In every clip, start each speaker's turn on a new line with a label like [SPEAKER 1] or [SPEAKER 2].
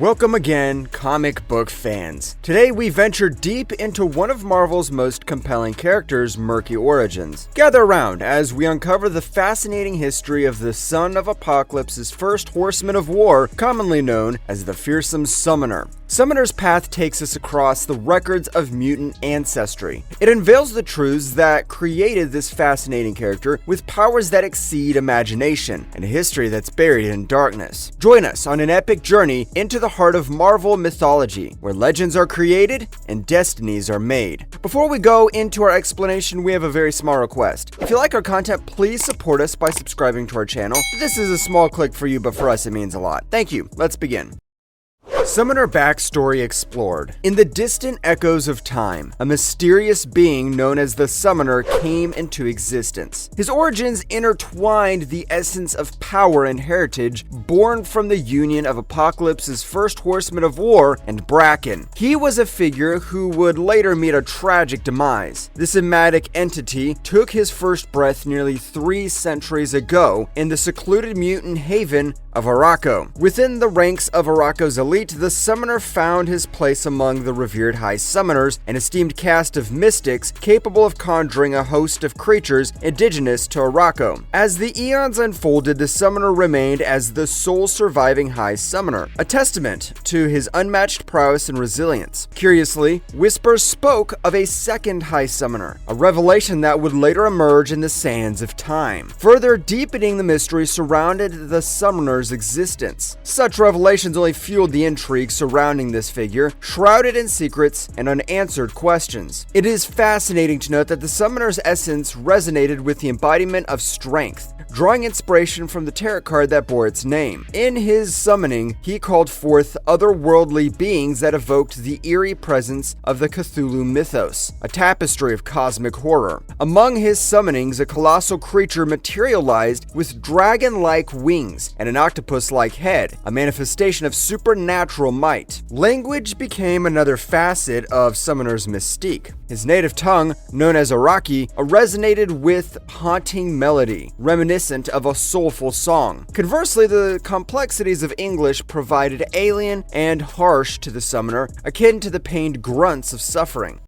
[SPEAKER 1] Welcome again, comic book fans. Today we venture deep into one of Marvel's most compelling characters' murky origins. Gather around as we uncover the fascinating history of the son of Apocalypse's first horseman of war, commonly known as the Fearsome Summoner. Summoner's path takes us across the records of mutant ancestry. It unveils the truths that created this fascinating character with powers that exceed imagination and a history that's buried in darkness. Join us on an epic journey into the heart of Marvel mythology, where legends are created and destinies are made. Before we go into our explanation, we have a very small request. If you like our content, please support us by subscribing to our channel. This is a small click for you, but for us it means a lot. Thank you. Let's begin. Summoner backstory explored. In the distant echoes of time, a mysterious being known as the Summoner came into existence. His origins intertwined the essence of power and heritage born from the union of Apocalypse's first horseman of war and Bracken. He was a figure who would later meet a tragic demise. This enigmatic entity took his first breath nearly 3 centuries ago in the secluded mutant haven of Arakko. Within the ranks of Arakko's elite, the Summoner found his place among the revered High Summoners, an esteemed caste of mystics capable of conjuring a host of creatures indigenous to Arakko. As the eons unfolded, the Summoner remained as the sole surviving High Summoner, a testament to his unmatched prowess and resilience. Curiously, whispers spoke of a second High Summoner, a revelation that would later emerge in the sands of time, further deepening the mystery surrounding the Summoner's existence. Such revelations only fueled the intrigue surrounding this figure, shrouded in secrets and unanswered questions. It is fascinating to note that the Summoner's essence resonated with the embodiment of strength, drawing inspiration from the tarot card that bore its name. In his summoning, he called forth otherworldly beings that evoked the eerie presence of the Cthulhu mythos, a tapestry of cosmic horror. Among his summonings, a colossal creature materialized with dragon-like wings and an octopus-like head, a manifestation of supernatural might. Language became another facet of Summoner's mystique. His native tongue, known as Araki, resonated with haunting melody, reminiscent of a soulful song. Conversely, the complexities of English provided alien and harsh to the Summoner, akin to the pained grunts of suffering.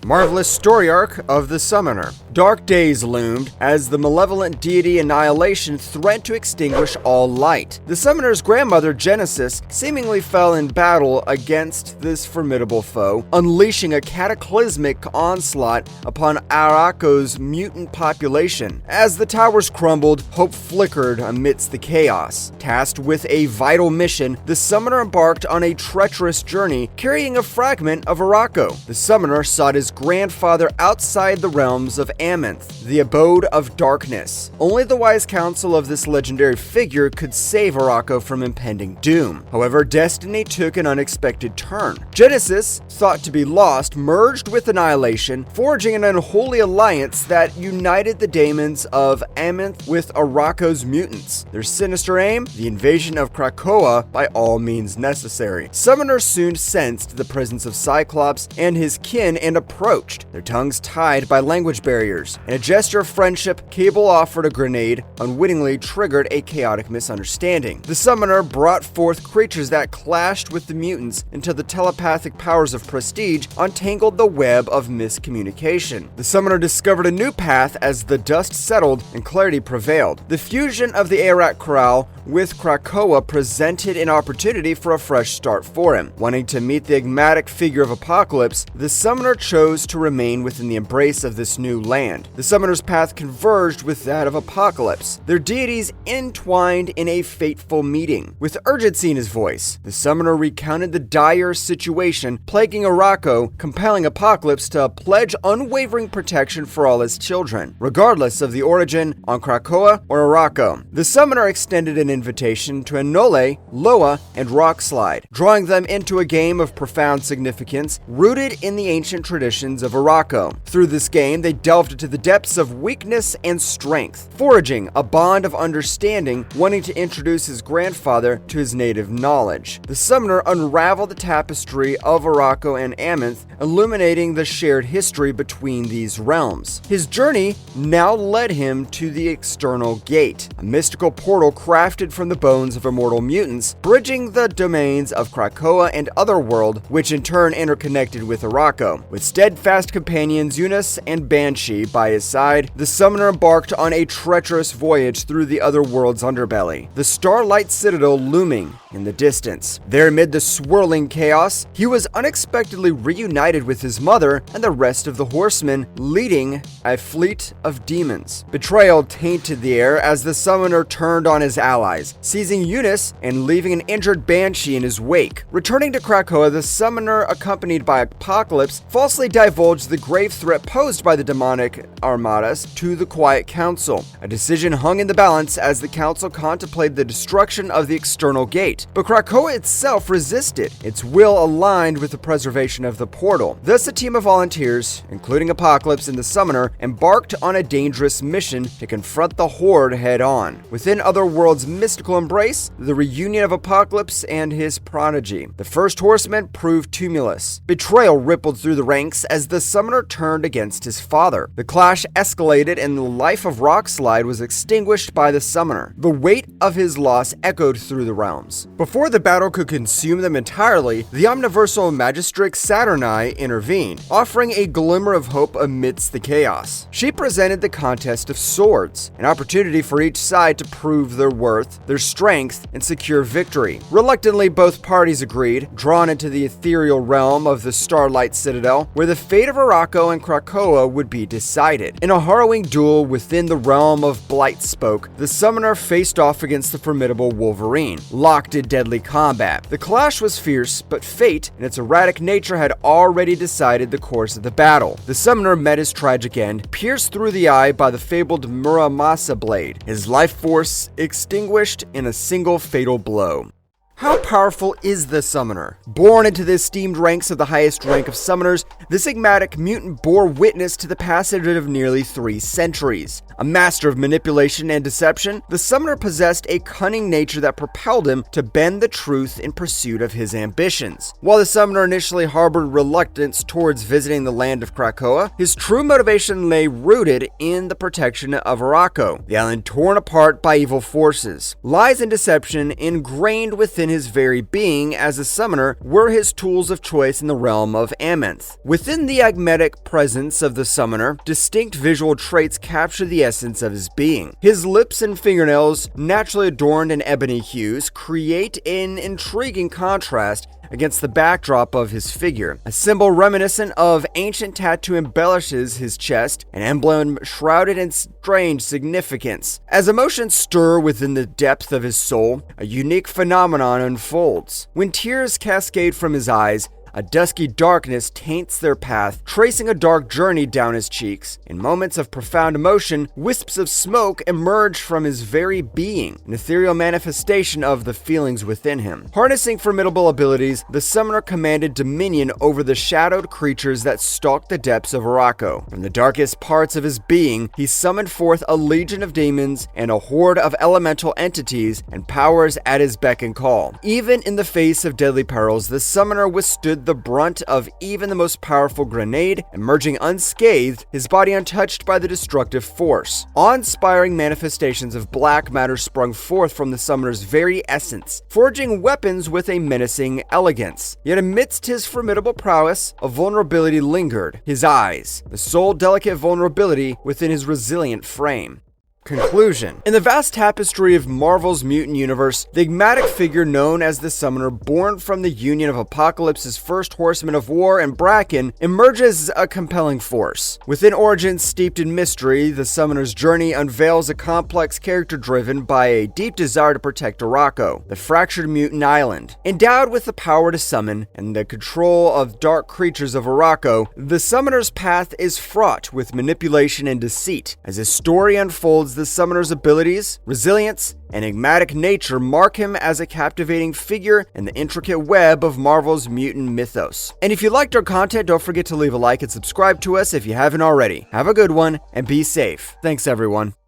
[SPEAKER 1] Marvelous story arc of the Summoner. Dark days loomed as the malevolent deity Annihilation threatened to extinguish all light. The Summoner's grandmother, Genesis, seemingly fell in battle against this formidable foe, unleashing a cataclysmic onslaught upon Arakko's mutant population. As the towers crumbled, hope flickered amidst the chaos. Tasked with a vital mission, the Summoner embarked on a treacherous journey, carrying a fragment of Arakko. The Summoner sought his grandfather outside the realms of Amenth, the abode of darkness. Only the wise counsel of this legendary figure could save Arakko from impending doom. However, destiny took an unexpected turn. Genesis, thought to be lost, merged with Annihilation, forging an unholy alliance that united the daemons of Amenth with Arakko's mutants. Their sinister aim? The invasion of Krakoa by all means necessary. Summoner soon sensed the presence of Cyclops and his kin and approached, their tongues tied by language barriers. In a gesture of friendship, Cable offered a grenade, unwittingly triggered a chaotic misunderstanding. The Summoner brought forth creatures that clashed with the mutants until the telepathic powers of Prestige untangled the web of miscommunication. The Summoner discovered a new path as the dust settled and clarity prevailed. The fusion of the Arak Corral with Krakoa presented an opportunity for a fresh start for him. Wanting to meet the enigmatic figure of Apocalypse, the Summoner chose to remain within the embrace of this new land. The Summoner's path converged with that of Apocalypse, their deities entwined in a fateful meeting. With urgency in his voice, the Summoner recounted the dire situation plaguing Arakko, compelling Apocalypse to pledge unwavering protection for all his children, regardless of the origin on Krakoa or Arakko. The Summoner extended an invitation to Enole, Loa, and Rockslide, drawing them into a game of profound significance rooted in the ancient tradition ambitions of Arakko. Through this game, they delved into the depths of weakness and strength, forging a bond of understanding, wanting to introduce his grandfather to his native knowledge. The summoner unraveled the tapestry of Arakko and Amenth, illuminating the shared history between these realms. His journey now led him to the External Gate, a mystical portal crafted from the bones of immortal mutants, bridging the domains of Krakoa and Otherworld, which in turn interconnected with Arakko. With steadfast companions Yunus and Banshee by his side, the summoner embarked on a treacherous voyage through the Otherworld's underbelly, the Starlight Citadel looming in the distance. There, amid the swirling chaos, he was unexpectedly reunited with his mother and the rest of the horsemen, leading a fleet of demons. Betrayal tainted the air as the summoner turned on his allies, seizing Yunus and leaving an injured Banshee in his wake. Returning to Krakoa, the summoner, accompanied by Apocalypse, falsely divulged the grave threat posed by the demonic armadas to the Quiet Council. A decision hung in the balance as the council contemplated the destruction of the External Gate, but Krakoa itself resisted, its will aligned with the preservation of the portal. Thus, a team of volunteers, including Apocalypse and the summoner, embarked on a dangerous mission to confront the Horde head-on. Within Otherworld's mystical embrace, the reunion of Apocalypse and his prodigy, the first horseman, proved tumultuous. Betrayal rippled through the ranks as the summoner turned against his father. The clash escalated and the life of Rockslide was extinguished by the summoner. The weight of his loss echoed through the realms. Before the battle could consume them entirely, the omniversal magistrix Saturni intervened, offering a glimmer of hope amidst the chaos. She presented the contest of swords, an opportunity for each side to prove their worth, their strength, and secure victory. Reluctantly, both parties agreed, drawn into the ethereal realm of the Starlight Citadel, where the fate of Arakko and Krakoa would be decided. In a harrowing duel within the realm of Blightspoke, the summoner faced off against the formidable Wolverine, locked in deadly combat. The clash was fierce, but fate, in its erratic nature, had already decided the course of the battle. The summoner met his tragic end, pierced through the eye by the fabled Muramasa blade, his life force extinguished in a single fatal blow. How powerful is the summoner? Born into the esteemed ranks of the highest rank of summoners, this enigmatic mutant bore witness to the passage of nearly 3 centuries. A master of manipulation and deception, the summoner possessed a cunning nature that propelled him to bend the truth in pursuit of his ambitions. While the summoner initially harbored reluctance towards visiting the land of Krakoa, his true motivation lay rooted in the protection of Arakko, the island torn apart by evil forces. Lies and deception ingrained within his very being as a summoner were his tools of choice in the realm of Amenth. Within the enigmatic presence of the summoner, distinct visual traits capture the essence of his being. His lips and fingernails, naturally adorned in ebony hues, create an intriguing contrast against the backdrop of his figure. A symbol reminiscent of ancient tattoo embellishes his chest, an emblem shrouded in strange significance. As emotions stir within the depth of his soul, a unique phenomenon unfolds. When tears cascade from his eyes, a dusky darkness taints their path, tracing a dark journey down his cheeks. In moments of profound emotion, wisps of smoke emerge from his very being, an ethereal manifestation of the feelings within him. Harnessing formidable abilities, the summoner commanded dominion over the shadowed creatures that stalked the depths of Arakko. From the darkest parts of his being, he summoned forth a legion of demons and a horde of elemental entities and powers at his beck and call. Even in the face of deadly perils, the summoner withstood the brunt of even the most powerful grenade, emerging unscathed, his body untouched by the destructive force. Awe-inspiring manifestations of black matter sprung forth from the summoner's very essence, forging weapons with a menacing elegance. Yet amidst his formidable prowess, a vulnerability lingered. His eyes, the sole delicate vulnerability within his resilient frame. Conclusion. In the vast tapestry of Marvel's mutant universe, the enigmatic figure known as the Summoner, born from the union of Apocalypse's first horseman of war and Bracken, emerges a compelling force. Within origins steeped in mystery, the Summoner's journey unveils a complex character driven by a deep desire to protect Arakko, the fractured mutant island. Endowed with the power to summon and the control of dark creatures of Arakko, the Summoner's path is fraught with manipulation and deceit. As his story unfolds, as the summoner's abilities, resilience, and enigmatic nature mark him as a captivating figure in the intricate web of Marvel's mutant mythos. And if you liked our content, don't forget to leave a like and subscribe to us if you haven't already. Have a good one, and be safe. Thanks, everyone.